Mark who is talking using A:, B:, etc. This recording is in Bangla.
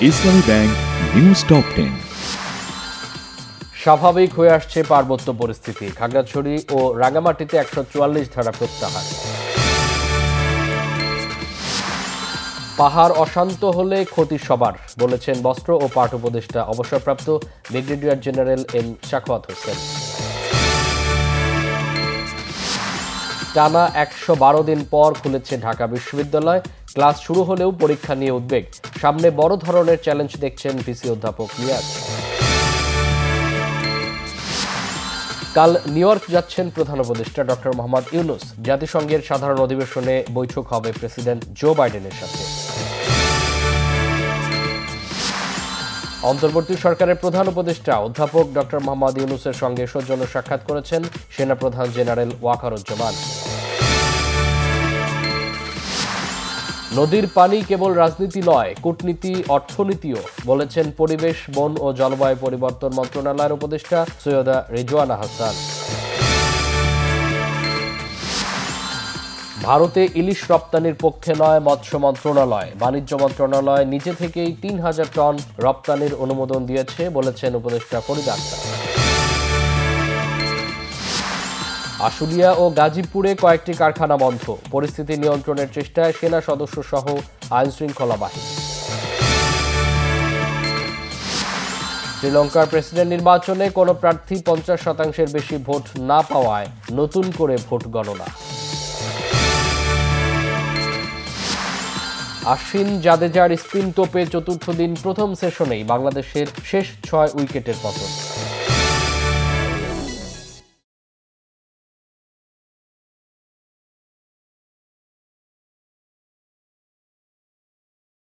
A: ইসলামী ব্যাংক নিউজ টপ 10।
B: স্বাভাবিক হয়ে আসছে পার্বত্য পরিস্থিতি, খাগড়াছড়ি ও রাঙ্গামাটিতে 144 ধারা প্রত্যাহার। পাহাড় অশান্ত হলে ক্ষতি সবার, বলেছেন বস্ত্র ও পাট উপদেষ্টা অবসরপ্রাপ্ত brigadier general M Sakhawat Hossain. টানা 112 দিন পর খুলেছে ঢাকা বিশ্ববিদ্যালয়, ক্লাস শুরু হলেও পরীক্ষা নিয়ে উদ্বেগ। সামনে বড় ধরনের চ্যালেঞ্জ দেখছেন ভিসি অধ্যাপক নিয়াজ। কাল নিউ ইয়র্ক যাচ্ছেন প্রধান উপদেষ্টা ডক্টর মোহাম্মদ ইউনূস। জাতিসংঘের সাধারণ অধিবেশনে বৈঠক হবে প্রেসিডেন্ট জো বাইডেনের সাথে। অন্তর্বর্তী সরকারের প্রধান উপদেষ্টা অধ্যাপক ডক্টর মোহাম্মদ ইউনূসের সঙ্গে সৌজন্য সাক্ষাৎ করেছেন সেনাপ্রধান জেনারেল ওয়াকারুজ্জামান। নদীর পানি কেবল রাজনীতি নয়, কূটনীতি, অর্থনীতিও, বলেছেন পরিবেশ, বন ও জলবায়ু পরিবর্তন মন্ত্রণালয়ের উপদেষ্টা সৈয়দা রিজওয়ানা হাসান। ভারতে ইলিশ রপ্তানির পক্ষে নয় মৎস্য মন্ত্রণালয়, বাণিজ্য মন্ত্রণালয় নিজে থেকেই 3000 টন রপ্তানির অনুমোদন দিয়েছে, বলেছেন উপদেষ্টা ফরিদ আক্তার। আশুলিয়া ও গাজীপুরে কয়েকটি কারখানা বন্ধ, পরিস্থিতি নিয়ন্ত্রণের চেষ্টায় সেনা সদস্য সহ আইন শৃঙ্খলা বাহিনী। শ্রীলঙ্কার প্রেসিডেন্ট নির্বাচনে কোনো প্রার্থী 50% বেশি ভোট না পাওয়ায় নতুন করে ভোট গণনা। আশ্বিন জাদেজার স্পিন তোপে চতুর্থ দিন প্রথম সেশনেই বাংলাদেশের শেষ 6 উইকেটের পতন।